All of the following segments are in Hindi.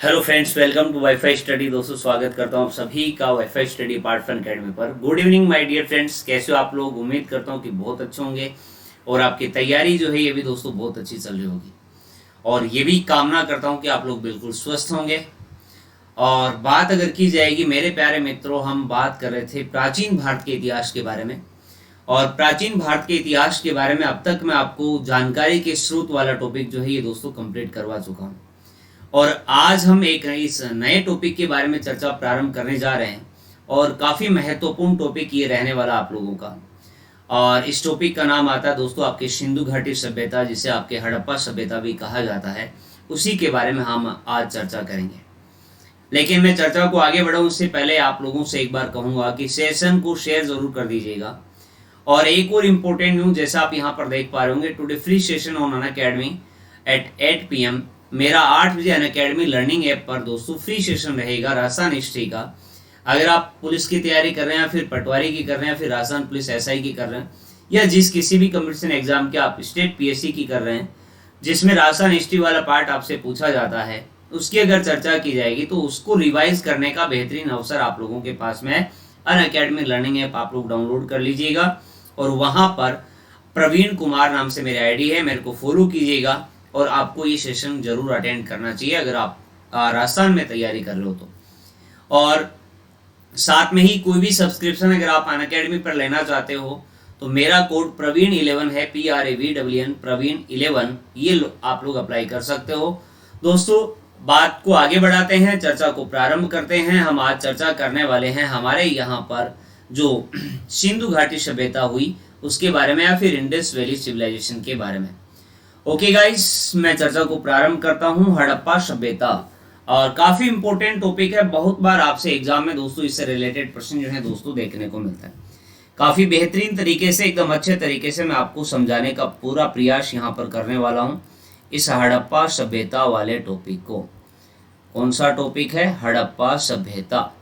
Hello friends, welcome to WiFi study. दोस्तों, स्वागत करता हूँ आप सभी का WiFi study part fun academy पर। Good evening my dear friends, कैसे हो आप लोग? उम्मीद करता हूँ कि बहुत अच्छे होंगे और आपकी तैयारी जो है ये भी दोस्तों बहुत अच्छी चल रही होगी। और ये भी कामना करता हूँ कि आप लोग बिल्कुल स्वस्थ होंगे। और बात अगर की जाएगी मेरे प्यारे मित्रों, हम बात कर रहे थे प्राचीन भारत के इतिहास के बारे में। और प्राचीन भारत के इतिहास के बारे में अब तक मैं आपको जानकारी के स्रोत वाला टॉपिक जो है ये दोस्तों कंप्लीट करवा चुका हूँ। और आज हम एक इस नए टॉपिक के बारे में चर्चा प्रारंभ करने जा रहे हैं और काफ़ी महत्वपूर्ण टॉपिक ये रहने वाला आप लोगों का। और इस टॉपिक का नाम आता है दोस्तों आपके सिंधु घाटी सभ्यता, जिसे आपके हड़प्पा सभ्यता भी कहा जाता है। उसी के बारे में हम आज चर्चा करेंगे। लेकिन मैं चर्चा को आगे बढ़ाऊं उससे पहले आप लोगों से एक बार कहूँगा कि सेशन को शेयर ज़रूर कर दीजिएगा। और एक और इम्पोर्टेंट न्यूज़, जैसा आप यहाँ पर देख पा रहे होंगे, today free session on Unacademy at 8 PM। मेरा 8 बजे अनअकैडमी लर्निंग ऐप पर दोस्तों फ्री सेशन रहेगा राजस्थान हिस्ट्री का। अगर आप पुलिस की तैयारी कर रहे हैं, फिर पटवारी की कर रहे हैं, फिर राजस्थान पुलिस SI की कर रहे हैं, या जिस किसी भी कंपटीशन एग्जाम के आप स्टेट PSC की कर रहे हैं जिसमें राजस्थान हिस्ट्री वाला पार्ट आपसे पूछा जाता है, उसकी अगर चर्चा की जाएगी तो उसको रिवाइज करने का बेहतरीन अवसर आप लोगों के पास में है। अनअकैडमी लर्निंग ऐप आप लोग डाउनलोड कर लीजिएगा और वहाँ पर प्रवीण कुमार नाम से मेरे ID है, मेरे को फॉलो कीजिएगा। और आपको ये सेशन जरूर अटेंड करना चाहिए अगर आप राजस्थान में तैयारी कर रहे हो तो। और साथ में ही कोई भी सब्सक्रिप्शन अगर आप अनअकैडमी पर लेना चाहते हो तो मेरा कोड प्रवीण11 है, PRAVWN प्रवीण11, ये आप लोग अप्लाई कर सकते हो। दोस्तों, बात को आगे बढ़ाते हैं, चर्चा को प्रारंभ करते हैं। हम आज चर्चा करने वाले हैं हमारे यहाँ पर जो सिंधु घाटी सभ्यता हुई उसके बारे में, या फिर इंडस वैली सिविलाइजेशन के बारे में। ओके गाइस, मैं चर्चा को प्रारंभ करता हूं। हड़प्पा सभ्यता और काफी इंपॉर्टेंट टॉपिक है। बहुत बार आपसे एग्जाम में दोस्तों इससे रिलेटेड प्रश्न जो है दोस्तों देखने को मिलता है। काफी बेहतरीन तरीके से, एकदम अच्छे तरीके से मैं आपको समझाने का पूरा प्रयास यहाँ पर करने वाला हूँ इस हड़प्पा सभ्यता वाले टॉपिक को। कौन सा टॉपिक है? हड़प्पा सभ्यता।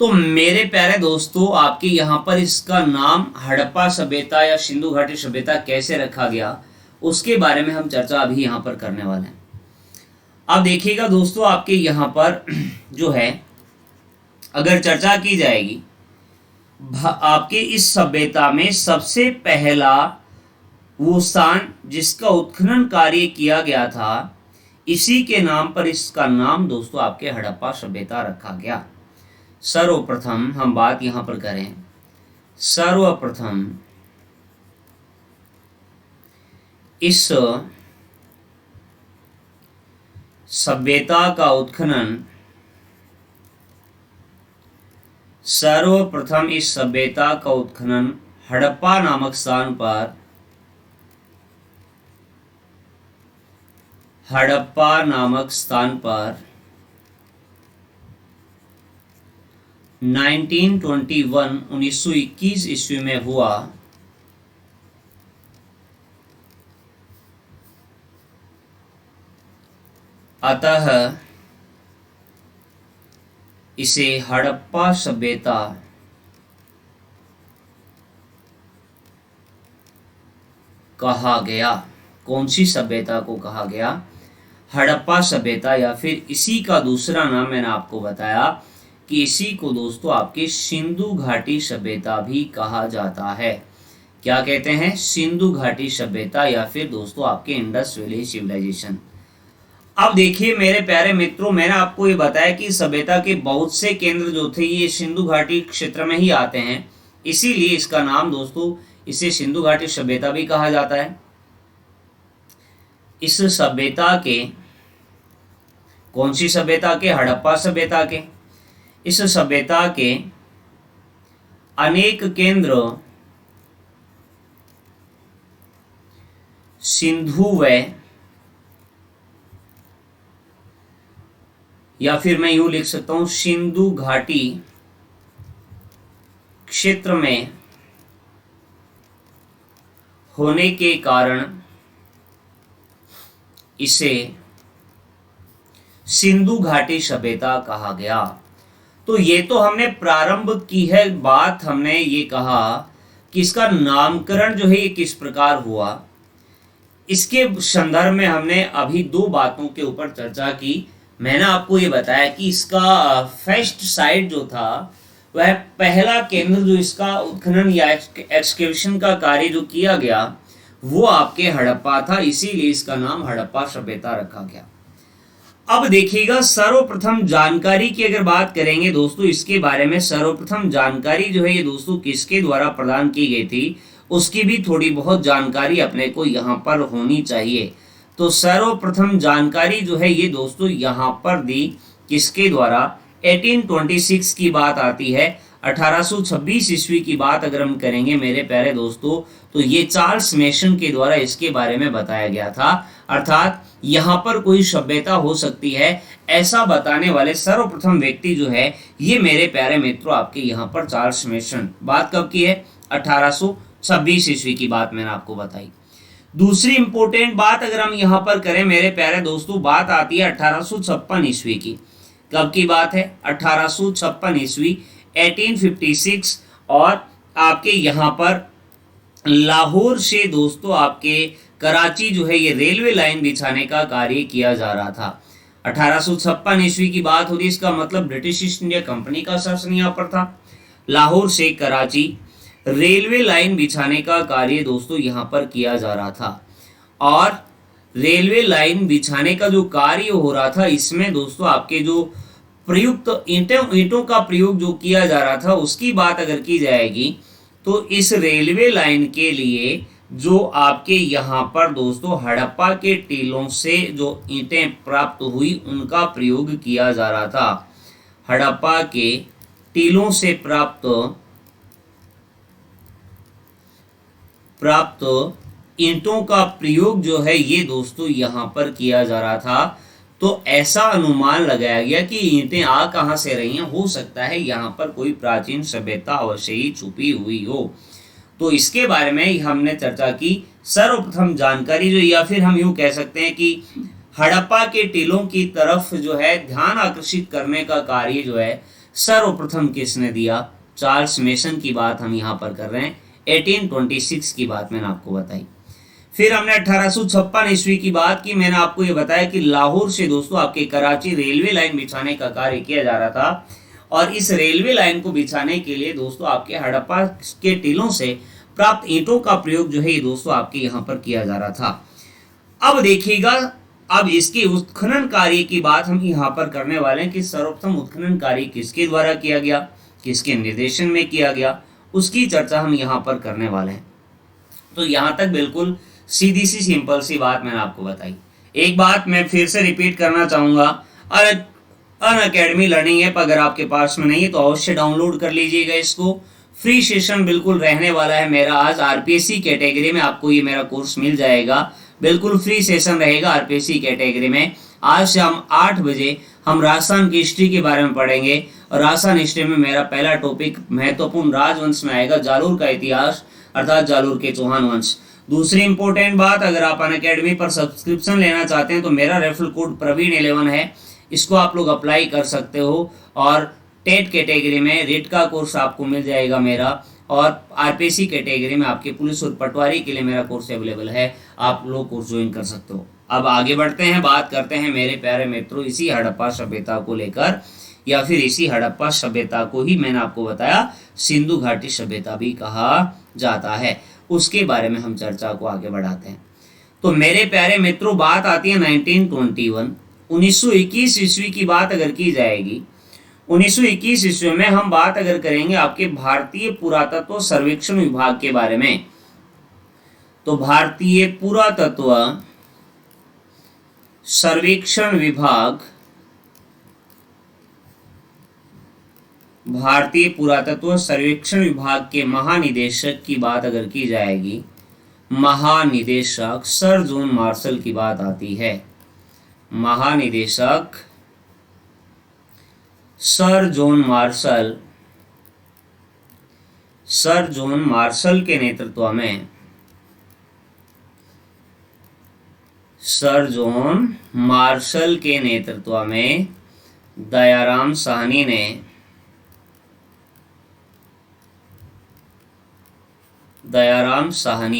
तो मेरे प्यारे दोस्तों, आपके यहाँ पर इसका नाम हड़प्पा सभ्यता या सिंधु घाटी सभ्यता कैसे रखा गया उसके बारे में हम चर्चा अभी यहाँ पर करने वाले हैं। अब देखिएगा दोस्तों, आपके यहाँ पर जो है अगर चर्चा की जाएगी, आपके इस सभ्यता में सबसे पहला वो स्थान जिसका उत्खनन कार्य किया गया था, इसी के नाम पर इसका नाम दोस्तों आपके हड़प्पा सभ्यता रखा गया। सर्वप्रथम हम बात यहाँ पर करें, सर्वप्रथम इस सभ्यता का उत्खनन, सर्वप्रथम इस सभ्यता का उत्खनन हड़प्पा नामक स्थान पर, हड़प्पा नामक स्थान पर 1921 ईस्वी में हुआ। अतः इसे हड़प्पा सभ्यता कहा गया। कौन सी सभ्यता को कहा गया? हड़प्पा सभ्यता, या फिर इसी का दूसरा नाम मैंने आपको बताया कि इसी को दोस्तों आपके सिंधु घाटी सभ्यता भी कहा जाता है। क्या कहते हैं? सिंधु घाटी सभ्यता, या फिर दोस्तों आपके इंडस वैली सिविलाइजेशन। अब देखिए मेरे प्यारे मित्रों, मैंने आपको ये बताया कि सभ्यता के बहुत से केंद्र जो थे ये सिंधु घाटी क्षेत्र में ही आते हैं, इसीलिए इसका नाम दोस्तों, इसे सिंधु घाटी सभ्यता भी कहा जाता है। इस सभ्यता के, कौन सी सभ्यता के? हड़प्पा सभ्यता के। इस सभ्यता के अनेक केंद्र सिंधु व, या फिर मैं यूं लिख सकता हूं, सिंधु घाटी क्षेत्र में होने के कारण इसे सिंधु घाटी सभ्यता कहा गया। तो ये तो हमने प्रारंभ की है बात, हमने ये कहा कि इसका नामकरण जो है ये किस प्रकार हुआ। इसके संदर्भ में हमने अभी दो बातों के ऊपर चर्चा की। मैंने आपको ये बताया कि इसका फर्स्ट साइट जो था वह पहला केंद्र जो इसका उत्खनन या एक्सकेवेशन का कार्य जो किया गया वो आपके हड़प्पा था, इसीलिए इसका नाम हड़प्पा सभ्यता रखा गया। अब देखिएगा सर्वप्रथम जानकारी की अगर बात करेंगे दोस्तों, इसके बारे में सर्वप्रथम जानकारी जो है ये दोस्तों किसके द्वारा प्रदान की गई थी उसकी भी थोड़ी बहुत जानकारी अपने को यहाँ पर होनी चाहिए। तो सर्वप्रथम जानकारी जो है ये दोस्तों यहाँ पर दी किसके द्वारा, 1826 की बात आती है। 1826 ईस्वी की बात अगर हम करेंगे मेरे प्यारे दोस्तों, तो ये चार्ल्स मेसन के द्वारा इसके बारे में बताया गया था। अर्थात यहाँ पर कोई सभ्यता हो सकती है ऐसा बताने वाले सर्वप्रथम व्यक्ति जो है ये मेरे प्यारे मित्रों आपके यहाँ पर चार्ल्स मेसन। बात कब की है, 1826 ईस्वी की बात मैंने आपको बताई। दूसरी इंपॉर्टेंट बात अगर हम यहाँ पर करें मेरे प्यारे दोस्तों, बात आती है 1856 ईस्वी की। कब की बात है, 1856 ईस्वी, 1856। और आपके यहाँ पर लाहौर से दोस्तों आपके कराची जो है ये रेलवे लाइन बिछाने का कार्य किया जा रहा था। 1856 ईस्वी की बात हो रही, इसका मतलब ब्रिटिश ईस्ट इंडिया कंपनी का शासन यहाँ पर था। लाहौर से कराची रेलवे लाइन बिछाने का कार्य दोस्तों यहाँ पर किया जा रहा था। और रेलवे लाइन बिछाने का जो कार्य हो रहा था इसमें दोस्तों आपके जो प्रयुक्त ईंटों का प्रयोग जो किया जा रहा था उसकी बात अगर की जाएगी तो इस रेलवे लाइन के लिए जो आपके यहाँ पर दोस्तों हड़प्पा के टीलों से जो ईंटें प्राप्त हुई उनका प्रयोग किया जा रहा था। हड़प्पा के टीलों से प्राप्त ईंटों का प्रयोग जो है ये दोस्तों यहाँ पर किया जा रहा था। तो ऐसा अनुमान लगाया गया कि ईंटें आ कहाँ से रही हैं, हो सकता है यहाँ पर कोई प्राचीन सभ्यता अवश्य ही छुपी हुई हो। तो इसके बारे में हमने चर्चा की। सर्वप्रथम जानकारी जो, या फिर हम यूं कह सकते हैं कि हड़प्पा के टीलों की तरफ जो है ध्यान आकर्षित करने का कार्य जो है सर्वप्रथम किसने दिया, चार्ल्स मेसन की बात हम यहाँ पर कर रहे हैं। 1826 की बात मैंने आपको बताई। फिर हमने 1856 ईस्वी की बात की, मैंने आपको ये बताया कि लाहौर से दोस्तों आपके कराची रेलवे लाइन बिछाने का कार्य किया जा रहा था। और इस रेलवे लाइन को बिछाने के लिए दोस्तों आपके हड़प्पा के टीलों से प्राप्त ईंटों का प्रयोग जो है ये दोस्तों आपके यहाँ पर किया जा रहा था। अब देखिएगा, अब इसके उत्खनन कार्य की बात हम यहाँ पर करने वाले हैं कि सर्वप्रथम उत्खनन कार्य किसके द्वारा किया गया, किसके निर्देशन में किया गया, उसकी चर्चा हम यहाँ पर करने वाले हैं। तो यहाँ तक बिल्कुल सीधी सी सिंपल सी बात मैंने आपको बताई। एक बात मैं फिर से रिपीट करना चाहूंगा, अनअकैडमी लर्निंग ऐप अगर आपके पास में नहीं है तो अवश्य डाउनलोड कर लीजिएगा इसको। फ्री सेशन बिल्कुल रहने वाला है मेरा। आज आरपीएससी कैटेगरी में आपको ये मेरा कोर्स मिल जाएगा, बिल्कुल फ्री सेशन रहेगा आरपीएससी कैटेगरी में। आज शाम 8 बजे हम राजस्थान की हिस्ट्री के बारे में पढ़ेंगे और राजस्थान हिस्ट्री में मेरा पहला टॉपिक महत्वपूर्ण राजवंश में आएगा, जालोर का इतिहास अर्थात जालोर के चौहान वंश। दूसरी इंपॉर्टेंट बात, अगर आप अनअकैडमी पर सब्सक्रिप्शन लेना चाहते हैं तो मेरा रेफरल कोड प्रवीण11 है, इसको आप लोग अप्लाई कर सकते हो। और टेट कैटेगरी में रिट का कोर्स आपको मिल जाएगा मेरा, और आरपीएससी कैटेगरी में आपके पुलिस और पटवारी के लिए मेरा कोर्स अवेलेबल है, आप लोग कोर्स ज्वाइन कर सकते हो। अब आगे बढ़ते हैं, बात करते हैं मेरे प्यारे मित्रों इसी हड़प्पा सभ्यता को लेकर, या फिर इसी हड़प्पा सभ्यता को ही मैंने आपको बताया सिंधु घाटी सभ्यता भी कहा जाता है, उसके बारे में हम चर्चा को आगे बढ़ाते हैं। तो मेरे प्यारे मित्रों बात आती है 1921 1921 ईस्वी की बात अगर की जाएगी। 1921 ईस्वी में हम बात अगर करेंगे आपके भारतीय पुरातत्व सर्वेक्षण विभाग के बारे में, तो भारतीय पुरातत्व सर्वेक्षण विभाग, भारतीय पुरातत्व सर्वेक्षण विभाग के महानिदेशक की बात अगर की जाएगी, महानिदेशक सर जॉन मार्शल की बात आती है। महानिदेशक सर जॉन मार्शल के नेतृत्व में, सर जॉन मार्शल के नेतृत्व में दयाराम साहनी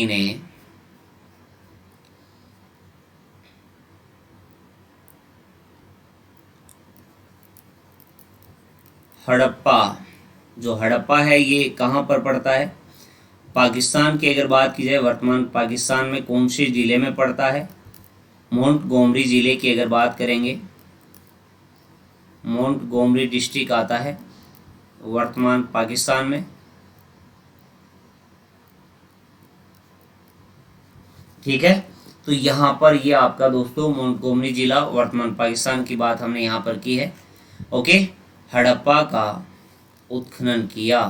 ने हड़प्पा, जो हड़प्पा है ये कहाँ पर पड़ता है? पाकिस्तान की अगर बात की जाए, वर्तमान पाकिस्तान में कौन से ज़िले में पड़ता है? मोंटगोमरी ज़िले की अगर बात करेंगे, मोंटगोमरी डिस्ट्रिक्ट आता है वर्तमान पाकिस्तान में। ठीक है, तो यहाँ पर ये आपका दोस्तों मोंटगोमरी जिला वर्तमान पाकिस्तान की बात हमने यहाँ पर की है। ओके, हड़प्पा का उत्खनन किया।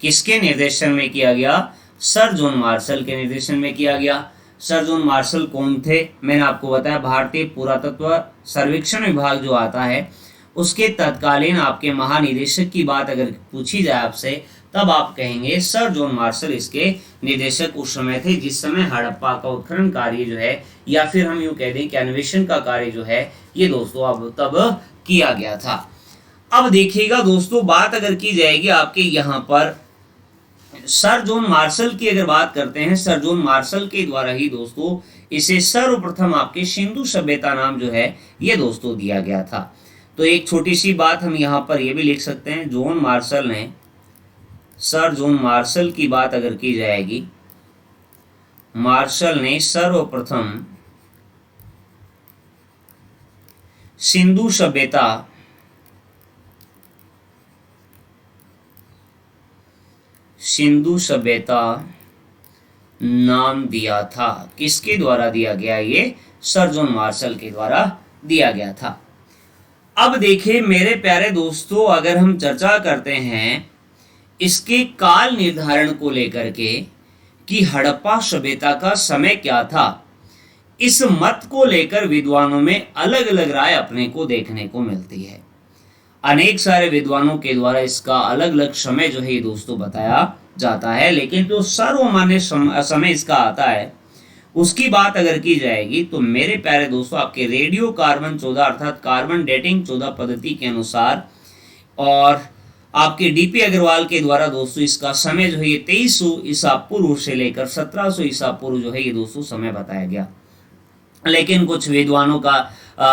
किसके निर्देशन में किया गया? सर जॉन मार्शल के निर्देशन में किया गया। सर जॉन मार्शल कौन थे? मैंने आपको बताया, भारतीय पुरातत्व सर्वेक्षण विभाग जो आता है उसके तत्कालीन आपके महानिदेशक की बात अगर पूछी जाए आपसे, तब आप कहेंगे सर जॉन मार्शल इसके निदेशक उस समय थे जिस समय हड़प्पा का उत्खनन कार्य जो है, या फिर हम यूं कह दें कि अन्वेषण का कार्य जो है ये दोस्तों अब तब किया गया था। अब देखिएगा दोस्तों, बात अगर की जाएगी आपके यहाँ पर सर जॉन मार्शल की अगर बात करते हैं, सर जॉन मार्शल के द्वारा ही दोस्तों इसे सर्वप्रथम आपके सिंधु सभ्यता नाम जो है ये दोस्तों दिया गया था। तो एक छोटी सी बात हम यहाँ पर ये भी लिख सकते हैं, जॉन मार्शल ने, सर जॉन मार्शल की बात अगर की जाएगी, मार्शल ने सर्वप्रथम सिंधु सभ्यता नाम दिया था। किसके द्वारा दिया गया? ये सर जॉन मार्शल के द्वारा दिया गया था। अब देखिए मेरे प्यारे दोस्तों, अगर हम चर्चा करते हैं इसके काल निर्धारण को लेकर के कि हड़प्पा सभ्यता का समय क्या था, इस मत को लेकर विद्वानों में अलग अलग राय अपने को देखने को मिलती है। अनेक सारे विद्वानों के द्वारा इसका अलग अलग समय जो है दोस्तों बताया जाता है, लेकिन जो सर्वमान्य समय इसका आता है उसकी बात अगर की जाएगी तो मेरे प्यारे दोस्तों आपके रेडियो कार्बन 14 अर्थात कार्बन डेटिंग 14 पद्धति के अनुसार और आपके डीपी अग्रवाल के द्वारा दोस्तों इसका समय जो है ये 2300 ईसा पूर्व से लेकर 1700 ईसा पूर्व जो है ये दोस्तों समय बताया गया। लेकिन कुछ विद्वानों का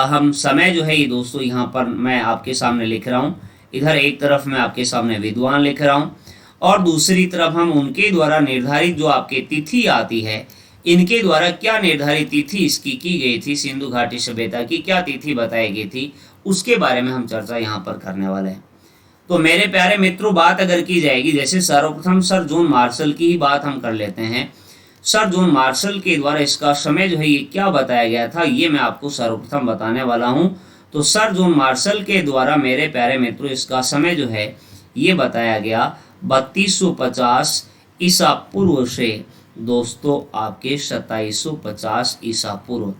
हम समय जो है ये दोस्तों यहाँ पर मैं आपके सामने लिख रहा हूँ, इधर एक तरफ मैं आपके सामने विद्वान लिख रहा हूँ और दूसरी तरफ हम उनके द्वारा निर्धारित जो आपके तिथि आती है, इनके द्वारा क्या निर्धारित तिथि इसकी की गई थी, सिंधु घाटी सभ्यता की क्या तिथि बताई गई थी, उसके बारे में हम चर्चा यहाँ पर करने वाले हैं। तो मेरे प्यारे मित्रों, बात अगर की जाएगी, जैसे सर्वप्रथम सर जॉन मार्शल की ही बात हम कर लेते हैं। सर जॉन मार्शल के द्वारा इसका समय जो है ये क्या बताया गया था, ये मैं आपको सर्वप्रथम बताने वाला हूँ। तो सर जॉन मार्शल के द्वारा मेरे प्यारे मित्रों इसका समय जो है ये बताया गया 3250 ईसा पूर्व से दोस्तों आपके 2750 ईसा पूर्व,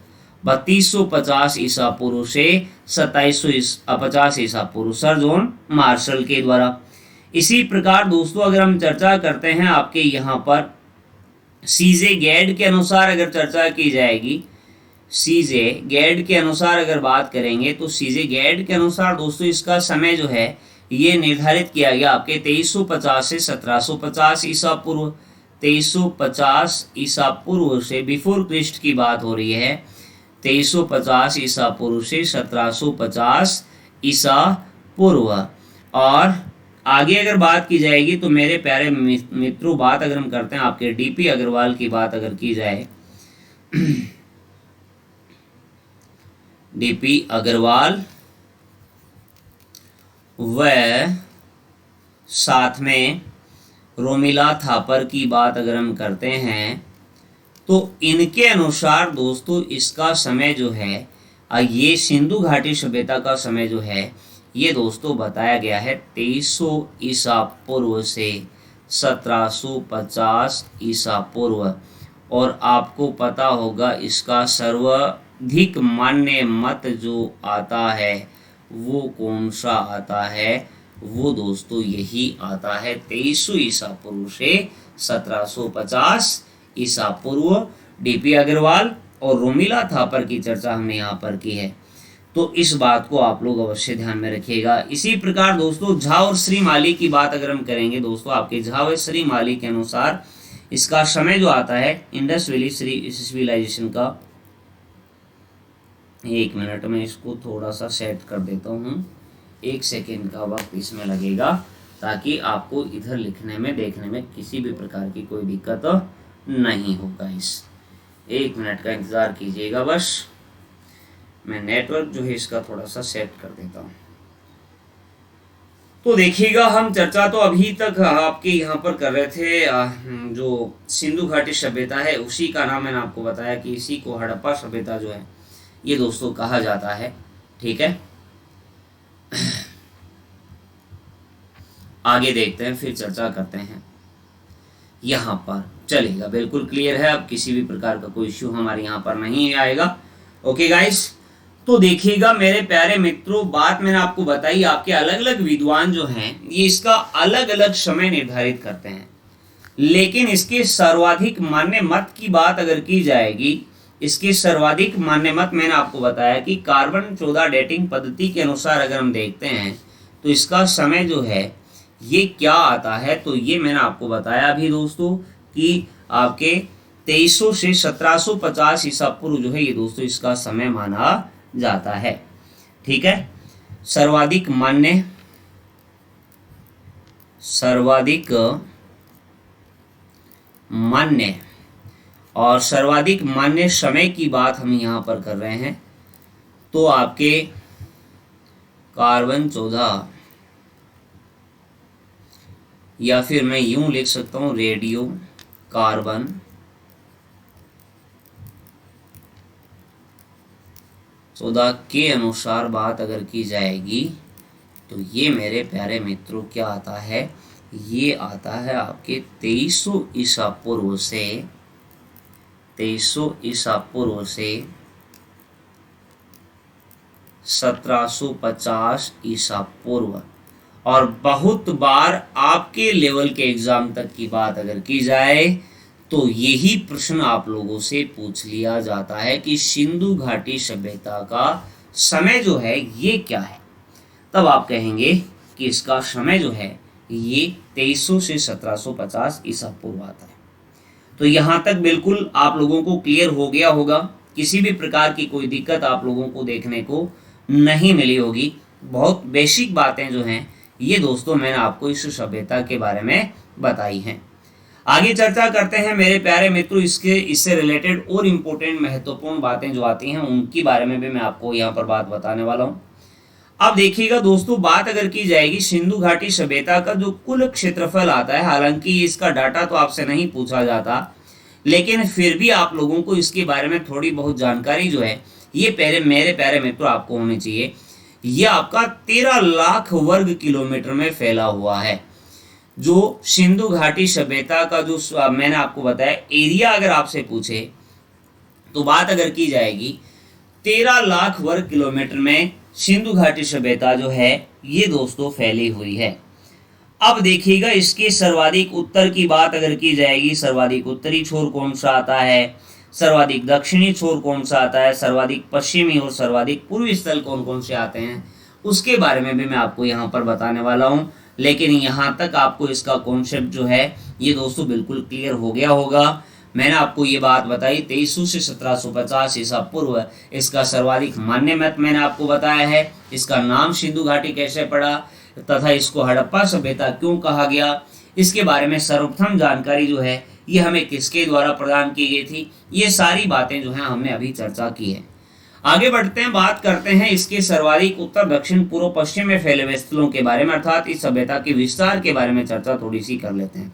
3250 ईसा पूर्व से 2750 ईसा पूर्व सर जॉन मार्शल के द्वारा। इसी प्रकार दोस्तों अगर हम चर्चा करते हैं आपके यहाँ पर सीजे गैड के अनुसार अगर चर्चा की जाएगी, सीजे गैड के अनुसार अगर बात करेंगे तो सीजे गैड के अनुसार दोस्तों इसका समय जो है ये निर्धारित किया गया आपके 2350 से 1750 ईसा पूर्व, 2350 ईसा पूर्व से बिफोर क्रिस्ट की बात हो रही है, 2350 ईसा पूर्व से 1750 ईसा पूर्व। और आगे अगर बात की जाएगी तो मेरे प्यारे मित्रों, बात अगर हम करते हैं आपके डीपी अग्रवाल की बात अगर की जाए, डीपी अग्रवाल व साथ में रोमिला थापर की बात अगर हम करते हैं तो इनके अनुसार दोस्तों इसका समय जो है ये सिंधु घाटी सभ्यता का समय जो है ये दोस्तों बताया गया है 2300 ईसा पूर्व से 1750 ईसा पूर्व। और आपको पता होगा इसका सर्वाधिक मान्य मत जो आता है वो कौन सा आता है, वो दोस्तों यही आता है 2300 ईसा पूर्व से 1750 ईसा पूर्व। डीपी अग्रवाल और रोमिला थापर की चर्चा हमने यहाँ पर की है, तो इस बात को आप लोग अवश्य ध्यान में रखिएगा। इसी प्रकार दोस्तों झा और श्रीमाली की बात अगर हम करेंगे दोस्तों, आपके झा व श्रीमाली के अनुसार इसका समय जो आता है इंडस वैली सिविलाइजेशन का 1 मिनट में इसको थोड़ा सा सेट कर देता हूँ। 1 सेकेंड का वक्त इसमें लगेगा ताकि आपको इधर लिखने में देखने में किसी भी प्रकार की कोई दिक्कत नहीं होगा। इस 1 मिनट का इंतज़ार कीजिएगा बस। मैं नेटवर्क जो है इसका थोड़ा सा सेट कर देता हूँ। तो देखिएगा, हम चर्चा तो अभी तक आपके यहाँ पर कर रहे थे जो सिंधु घाटी सभ्यता है उसी का नाम मैंने आपको बताया कि इसी को हड़प्पा सभ्यता जो है ये दोस्तों कहा जाता है। ठीक है, आगे देखते हैं, फिर चर्चा करते हैं। यहाँ पर चलेगा, बिल्कुल क्लियर है, अब किसी भी प्रकार का कोई इश्यू हमारे यहाँ पर नहीं आएगा। ओके गाइस, तो देखिएगा मेरे प्यारे मित्रों, बात मैंने आपको बताई, आपके अलग अलग विद्वान जो हैं ये इसका अलग अलग समय निर्धारित करते हैं, लेकिन इसके सर्वाधिक मान्य मत की बात अगर की जाएगी, इसके सर्वाधिक मान्य मत मैंने आपको बताया कि कार्बन 14 डेटिंग पद्धति के अनुसार अगर हम देखते हैं तो इसका समय जो है ये क्या आता है। तो ये मैंने आपको बताया अभी दोस्तों कि आपके 2300 से 1750 ईसा पूर्व जो है ये दोस्तों इसका समय माना जाता है। ठीक है, सर्वाधिक मान्य और सर्वाधिक मान्य समय की बात हम यहाँ पर कर रहे हैं। तो आपके कार्बन 14 या फिर मैं यूं लिख सकता हूं रेडियो कार्बन 14 के अनुसार बात अगर की जाएगी तो ये मेरे प्यारे मित्रों क्या आता है, ये आता है आपके 2300 ईसा पूर्व से 1750 ईसा पूर्व। और बहुत बार आपके लेवल के एग्जाम तक की बात अगर की जाए तो यही प्रश्न आप लोगों से पूछ लिया जाता है कि सिंधु घाटी सभ्यता का समय जो है ये क्या है। तब आप कहेंगे कि इसका समय जो है ये 2300 से 1750 ईसा पूर्व आता है। तो यहाँ तक बिल्कुल आप लोगों को क्लियर हो गया होगा, किसी भी प्रकार की कोई दिक्कत आप लोगों को देखने को नहीं मिली होगी। बहुत बेसिक बातें जो हैं ये दोस्तों मैंने आपको इस सभ्यता के बारे में बताई हैं। आगे चर्चा करते हैं मेरे प्यारे मित्रों, इससे रिलेटेड और इम्पोर्टेंट महत्वपूर्ण बातें जो आती हैं उनके बारे में भी मैं आपको यहाँ पर बात बताने वाला हूँ। अब देखिएगा दोस्तों, बात अगर की जाएगी सिंधु घाटी सभ्यता का जो कुल क्षेत्रफल आता है, हालांकि इसका डाटा तो आपसे नहीं पूछा जाता, लेकिन फिर भी आप लोगों को इसके बारे में थोड़ी बहुत जानकारी जो है ये मेरे प्यारे मित्रों आपको होनी चाहिए। ये आपका 13 लाख वर्ग किलोमीटर में फैला हुआ है। जो सिंधु घाटी सभ्यता का जो मैंने आपको बताया एरिया अगर आपसे पूछे तो बात अगर की जाएगी 13 लाख वर्ग किलोमीटर में सिंधु घाटी सभ्यता जो है ये दोस्तों फैली हुई है। अब देखिएगा इसके सर्वाधिक उत्तर की बात अगर की जाएगी, सर्वाधिक उत्तरी छोर कौन सा आता है, सर्वाधिक दक्षिणी छोर कौन सा आता है, सर्वाधिक पश्चिमी और सर्वाधिक पूर्वी स्थल कौन कौन से आते हैं, उसके बारे में भी मैं आपको यहाँ पर बताने वाला हूँ। लेकिन यहाँ तक आपको इसका कॉन्सेप्ट जो है ये दोस्तों बिल्कुल क्लियर हो गया होगा। मैंने आपको ये बात बताई 2300 से 1750 ईसा पूर्व इसका सर्वाधिक मान्य मत मैंने आपको बताया है। इसका नाम सिंधु घाटी कैसे पड़ा तथा इसको हड़प्पा सभ्यता क्यों कहा गया, इसके बारे में सर्वप्रथम जानकारी जो है ये हमें किसके द्वारा प्रदान की गई थी, ये सारी बातें जो हैं हमने अभी चर्चा की है। आगे बढ़ते हैं, बात करते हैं इसके सर्वाधिक उत्तर दक्षिण पूर्व पश्चिम में फैले हुए स्थलों के बारे में, अर्थात इस सभ्यता के विस्तार के बारे में चर्चा थोड़ी सी कर लेते हैं।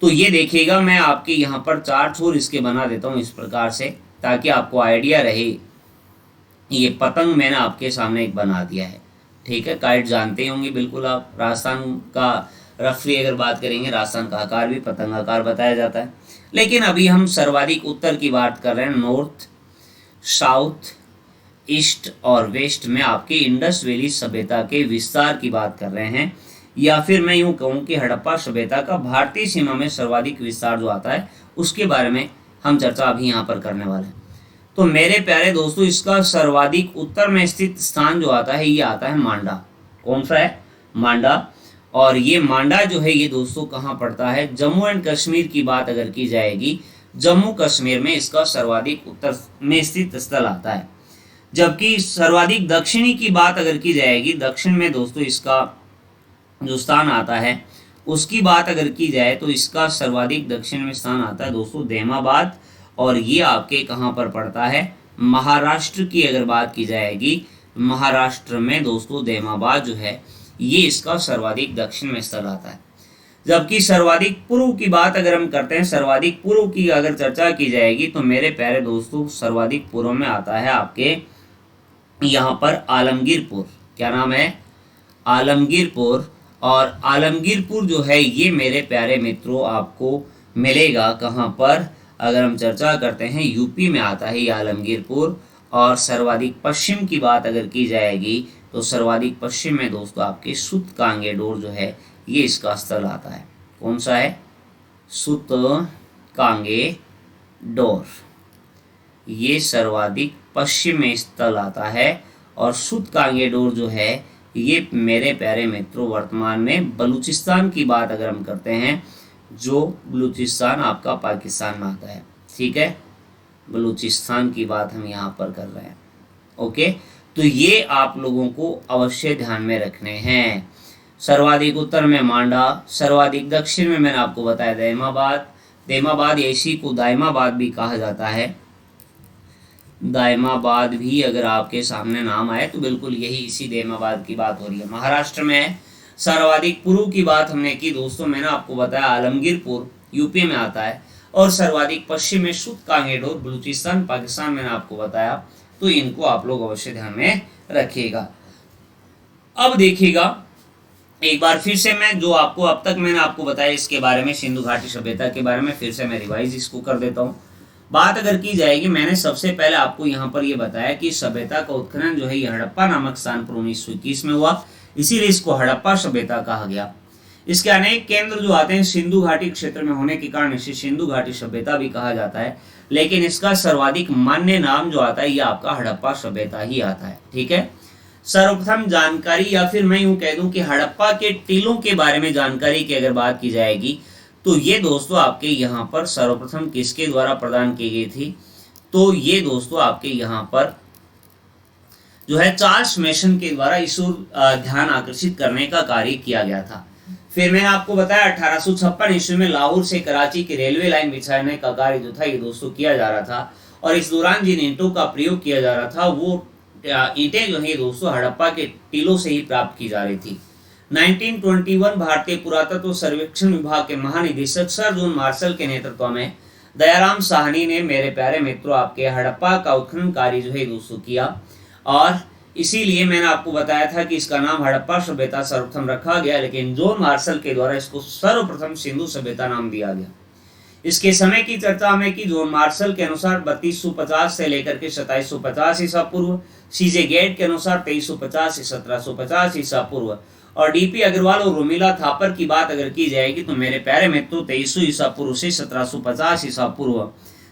तो ये देखिएगा मैं आपके यहाँ पर 4 छोर इसके बना देता हूँ इस प्रकार से, ताकि आपको आइडिया रहे। ये पतंग मैंने आपके सामने एक बना दिया है, ठीक है। काइट जानते होंगे बिल्कुल आप, राजस्थान का रफली अगर बात करेंगे राजस्थान का आकार भी पतंग आकार बताया जाता है। लेकिन अभी हम सर्वाधिक उत्तर की बात कर रहे हैं, नॉर्थ साउथ ईस्ट और वेस्ट में आपके इंडस वैली सभ्यता के विस्तार की बात कर रहे हैं, या फिर मैं यूं कहूं कि हड़प्पा सभ्यता का भारतीय सीमा में सर्वाधिक विस्तार जो आता है उसके बारे में हम चर्चा अभी यहाँ पर करने वाले हैं। तो मेरे प्यारे दोस्तों, इसका सर्वाधिक उत्तर में स्थित स्थान जो आता है ये आता है मांडा। कौन सा है? मांडा। और ये मांडा जो है ये दोस्तों कहाँ पड़ता है? जम्मू एंड कश्मीर की बात अगर की जाएगी, जम्मू कश्मीर में इसका सर्वाधिक उत्तर में स्थित स्थल आता है। जबकि सर्वाधिक दक्षिणी की बात अगर की जाएगी, दक्षिण में दोस्तों इसका जो स्थान आता है उसकी बात अगर की जाए तो इसका सर्वाधिक दक्षिण में स्थान आता है दोस्तों देमाबाद, और ये आपके कहाँ पर पड़ता है, महाराष्ट्र की अगर बात की जाएगी, महाराष्ट्र में दोस्तों देमाबाद जो है ये इसका सर्वाधिक दक्षिण में स्थल आता है। जबकि सर्वाधिक पूर्व की बात अगर हम करते हैं, सर्वाधिक पूर्व की अगर चर्चा की जाएगी तो मेरे प्यारे दोस्तों सर्वाधिक पूर्व में आता है आपके यहाँ पर आलमगीरपुर। क्या नाम है, आलमगीरपुर। और आलमगीरपुर जो है ये मेरे प्यारे मित्रों आपको मिलेगा कहाँ पर, अगर हम चर्चा करते हैं यूपी में आता है ये आलमगीरपुर। और सर्वाधिक पश्चिम की बात अगर की जाएगी तो सर्वाधिक पश्चिम में दोस्तों आपके सुत कांगेडोर जो है ये इसका स्थल आता है। कौन सा है, सुत कांगेडोर, ये सर्वाधिक पश्चिम में स्थल आता है। और सुत कांगेडोर जो है ये मेरे प्यारे मित्रों वर्तमान में बलूचिस्तान की बात अगर हम करते हैं, जो बलूचिस्तान आपका पाकिस्तान में आता है, ठीक है, बलूचिस्तान की बात हम यहाँ पर कर रहे हैं। ओके, तो ये आप लोगों को अवश्य ध्यान में रखने हैं। सर्वाधिक उत्तर में मांडा, सर्वाधिक दक्षिण में मैंने आपको बताया दैमाबाद, दैमाबाद इसी को दायमाबाद भी कहा जाता है, दायमाबाद भी अगर आपके सामने नाम आए तो बिल्कुल यही इसी दैमाबाद की बात हो रही है, महाराष्ट्र में है। सर्वाधिक पूर्व की बात हमने की दोस्तों, मैंने आपको बताया आलमगीरपुर यूपी में आता है। और सर्वाधिक पश्चिम में सुत कांगेडोर बलूचिस्तान पाकिस्तान मैंने आपको बताया, तो इनको आप लोग अवश्य ध्यान में रखिएगा। अब देखिएगा एक बार फिर से मैं जो आपको अब तक मैंने आपको बताया इसके बारे में, सिंधु घाटी सभ्यता के बारे में, फिर से मैं रिवाइज इसको कर देता हूँ। बात अगर की जाएगी, मैंने सबसे पहले आपको यहाँ पर ये बताया कि सभ्यता का उत्खनन जो है ये हड़प्पा नामक स्थान पर 1921 में हुआ, इसीलिए इसको हड़प्पा सभ्यता कहा गया। इसके अनेक केंद्र जो आते हैं सिंधु घाटी क्षेत्र में होने के कारण इसे सिंधु घाटी सभ्यता भी कहा जाता है, लेकिन इसका सर्वाधिक मान्य नाम जो आता है ये आपका हड़प्पा सभ्यता ही आता है, ठीक है। सर्वप्रथम जानकारी, या फिर मैं यूं कह दूं कि हड़प्पा के टीलों के बारे में जानकारी की अगर बात की जाएगी तो ये दोस्तों आपके यहाँ पर सर्वप्रथम किसके द्वारा प्रदान की गई थी, तो ये दोस्तों आपके यहाँ पर जो है चार्ल्स मेसन के द्वारा इस ओर ध्यान आकर्षित करने का कार्य किया गया था। फिर मैंने आपको बताया 1856 ईस्वी में लाहौर से कराची की रेलवे लाइन बिछाने का कार्य जो था ये दोस्तों किया जा रहा था, और इस दौरान जिन ईंटों का प्रयोग किया जा रहा था वो ईंटें जो है दोस्तों हड़प्पा के टीलों से ही प्राप्त की जा रही थी। 1921 भारतीय पुरातत्व सर्वेक्षण विभाग के महानिदेशक सर जॉन मार्शल के नेतृत्व में दयाराम साहनी ने मेरे प्यारे मित्रों आपके हड़प्पा का उत्खनन कार्य जो है दोस्तों किया, और इसीलिए मैंने आपको बताया था कि इसका नाम हड़प्पा सभ्यता सर्वप्रथम रखा गया, लेकिन जॉन मार्शल के द्वारा इसको सर्वप्रथम सिंधु सभ्यता नाम दिया गया। इसके समय की चर्चा में कि जॉन मार्शल के अनुसार 3250 से लेकर के 2750 ईसा पूर्व, सीजे गेट के अनुसार 2350 से 1750 ईसा पूर्व, और डीपी अग्रवाल और रोमिला थापर की बात अगर की जाएगी तो मेरे प्यारे मित्रों 2300 ईसा पूर्व से 1750 ईसा पूर्व।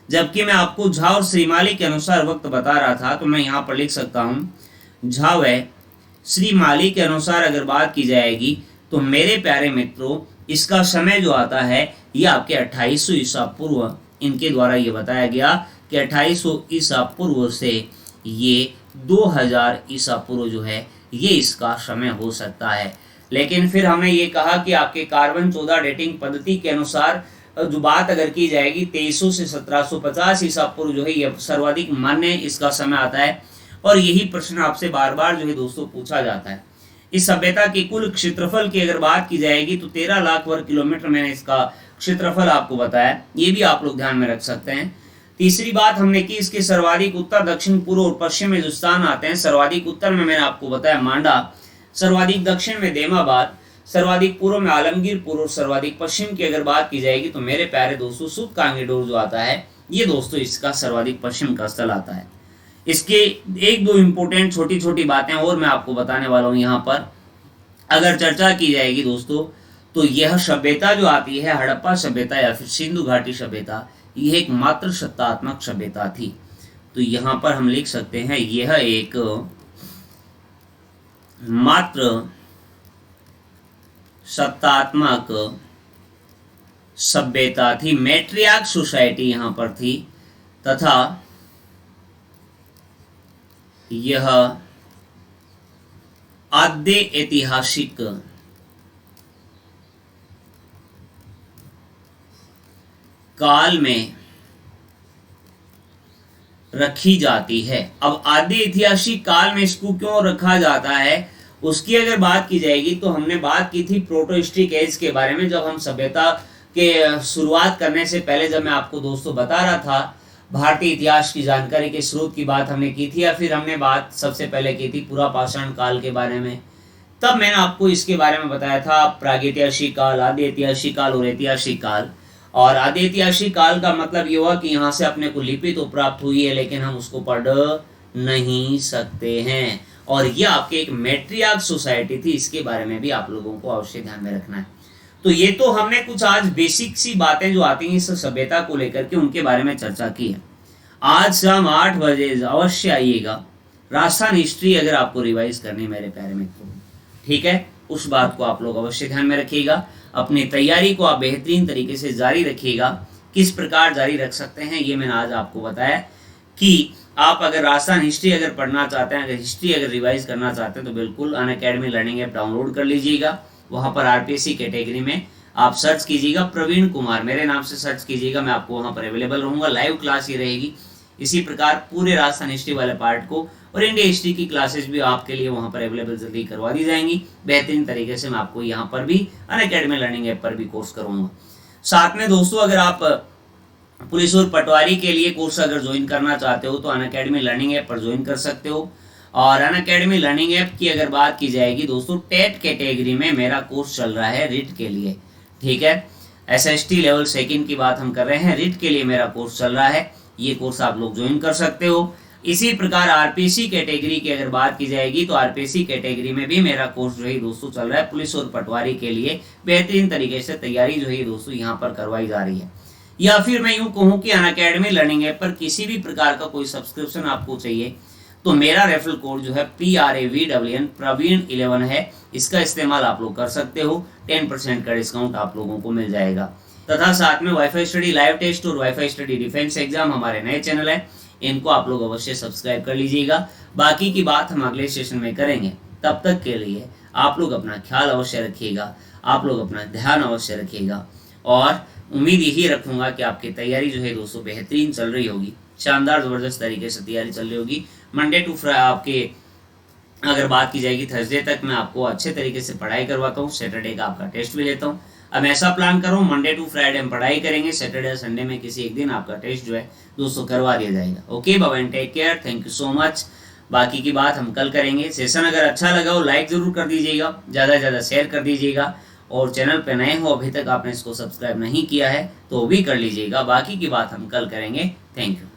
जबकि मैं आपको झा और श्रीमाली के अनुसार वक्त बता रहा था, तो मैं यहाँ पर लिख सकता हूँ झा व श्रीमाली के अनुसार अगर बात की जाएगी तो मेरे प्यारे मित्रों इसका समय जो आता है ये आपके 2800 ईसा पूर्व, इनके द्वारा ये बताया गया कि 2800 ईसा पूर्व से ये 2000 ईसा पूर्व जो है ये इसका समय हो सकता है। लेकिन फिर हमने ये कहा कि आपके कार्बन 14 डेटिंग पद्धति के अनुसार जो बात अगर की जाएगी 2300 से 1750 ईसा पूर्व जो है ये सर्वाधिक मान्य इसका समय आता है, और यही प्रश्न आपसे बार बार जो है दोस्तों पूछा जाता है। इस सभ्यता के कुल क्षेत्रफल की अगर बात की जाएगी तो 13 लाख वर्ग किलोमीटर मैंने इसका क्षेत्रफल आपको बताया, ये भी आप लोग ध्यान में रख सकते हैं। तीसरी बात हमने की इसके सर्वाधिक उत्तर दक्षिण पूर्व और पश्चिम में जो स्थान आते हैं, सर्वाधिक उत्तर में मैंने आपको बताया मांडा, सर्वाधिक दक्षिण में देमाबाद, सर्वाधिक पूर्व में आलमगीरपुर, और सर्वाधिक पश्चिम की अगर बात की जाएगी तो मेरे प्यारे दोस्तों सुत कांगेडोर जो आता है ये दोस्तों इसका सर्वाधिक पश्चिम का स्थल आता है। इसके एक दो इंपोर्टेंट छोटी छोटी बातें और मैं आपको बताने वाला हूँ। यहाँ पर अगर चर्चा की जाएगी दोस्तों तो यह सभ्यता जो आती है हड़प्पा सभ्यता या फिर सिंधु घाटी सभ्यता, यह एक मात्र सत्तात्मक सभ्यता थी। तो यहाँ पर हम लिख सकते हैं यह एक मात्र सत्तात्मक सभ्यता थी, मैट्रियार्क सोसाइटी यहाँ पर थी, तथा यह आद्य ऐतिहासिक काल में रखी जाती है। अब आद्य ऐतिहासिक काल में इसको क्यों रखा जाता है उसकी अगर बात की जाएगी तो हमने बात की थी प्रोटोहिस्ट्रिक एज के बारे में, जब हम सभ्यता के शुरुआत करने से पहले जब मैं आपको दोस्तों बता रहा था भारतीय इतिहास की जानकारी के स्रोत की बात हमने की थी, या फिर हमने बात सबसे पहले की थी पूरा पाषाण काल के बारे में। तब मैंने आपको इसके बारे में बताया था प्रागैतिहासिक काल, आद्य ऐतिहासिक काल और ऐतिहासिक काल। और आद्य ऐतिहासिक काल का मतलब ये हुआ कि यहाँ से अपने को लिपि तो प्राप्त हुई है लेकिन हम उसको पढ़ नहीं सकते हैं, और ये आपके एक मैट्रियार्क सोसाइटी थी, इसके बारे में भी आप लोगों को अवश्य ध्यान में रखना है। तो ये तो हमने कुछ आज बेसिक सी बातें जो आती हैं इस सभ्यता को लेकर के उनके बारे में चर्चा की है। आज शाम 8 बजे अवश्य आइएगा, राजस्थान हिस्ट्री अगर आपको रिवाइज करनी मेरे प्यारे मित्रों, ठीक है, उस बात को आप लोग अवश्य ध्यान में रखिएगा। अपनी तैयारी को आप बेहतरीन तरीके से जारी रखिएगा। किस प्रकार जारी रख सकते हैं ये मैंने आज आपको बताया कि आप अगर राजस्थान हिस्ट्री अगर पढ़ना चाहते हैं, अगर हिस्ट्री अगर रिवाइज करना चाहते हैं तो बिल्कुल अनअकैडमी लर्निंग ऐप डाउनलोड कर लीजिएगा। वहां पर आरपीएससी कैटेगरी में आप सर्च कीजिएगा, प्रवीण कुमार मेरे नाम से सर्च कीजिएगा, मैं आपको वहां पर अवेलेबल रहूंगा। लाइव क्लास ही रहेगी। इसी प्रकार पूरे राजस्थान हिस्ट्री वाले पार्ट को और इंडिया हिस्ट्री की क्लासेस भी आपके लिए वहां पर अवेलेबल जल्दी करवा दी जाएंगी। बेहतरीन तरीके से मैं आपको यहाँ पर भी अनअकैडमी लर्निंग ऐप पर भी कोर्स करूंगा। साथ में दोस्तों अगर आप पुलिस और पटवारी के लिए कोर्स अगर ज्वाइन करना चाहते हो तो अनअकैडमी लर्निंग ऐप पर ज्वाइन कर सकते हो। और अनअकैडमी लर्निंग ऐप की अगर बात की जाएगी दोस्तों, टेट कैटेगरी में मेरा कोर्स चल रहा है रिट के लिए, ठीक है। एसएसटी लेवल 2 की बात हम कर रहे हैं, रिट के लिए मेरा कोर्स चल रहा है, ये कोर्स आप लोग ज्वाइन कर सकते हो। इसी प्रकार आरपीसी कैटेगरी की अगर बात की जाएगी तो आरपीसी कैटेगरी में भी मेरा कोर्स जो है दोस्तों चल रहा है। पुलिस और पटवारी के लिए बेहतरीन तरीके से तैयारी जो है दोस्तों यहाँ पर करवाई जा रही है। या फिर मैं यूं कहूं कि अनअकैडमी लर्निंग ऐप पर किसी भी प्रकार का कोई सब्सक्रिप्शन आपको चाहिए तो मेरा रेफरल कोड जो है PRAVWN प्रवीण 11 है, इसका इस्तेमाल आप लोग कर सकते हो। 10% का डिस्काउंट आप लोगों को मिल जाएगा। तथा साथ में वाईफाई स्टडी लाइव टेस्ट और वाईफाई स्टडी डिफेंस एग्जाम हमारे नए चैनल है, इनको आप लोग अवश्य सब्सक्राइब कर लीजिएगा। बाकी की बात हम अगले सेशन में करेंगे। तब तक के लिए आप लोग अपना ख्याल अवश्य रखिएगा, आप लोग अपना ध्यान अवश्य रखिएगा, और उम्मीद यही रखूंगा कि आपकी तैयारी जो है दोस्तों बेहतरीन चल रही होगी, शानदार जबरदस्त तरीके से तैयारी चल रही होगी। मंडे टू फ्राइडे आपके अगर बात की जाएगी थर्सडे तक मैं आपको अच्छे तरीके से पढ़ाई करवाता हूँ, सैटरडे का आपका टेस्ट भी लेता हूँ। अब ऐसा प्लान करो मंडे टू फ्राइडे हम पढ़ाई करेंगे, सैटरडे संडे में किसी एक दिन आपका टेस्ट जो है दोस्तों करवा दिया जाएगा। Okay bye and take care, thank you so much. बाकी की बात हम कल करेंगे। सेशन अगर अच्छा लगा हो लाइक जरूर कर दीजिएगा, ज़्यादा से ज़्यादा शेयर कर दीजिएगा, और चैनल पे नए हो अभी तक आपने इसको सब्सक्राइब नहीं किया है तो भी कर लीजिएगा। बाकी की बात हम कल करेंगे। Thank you.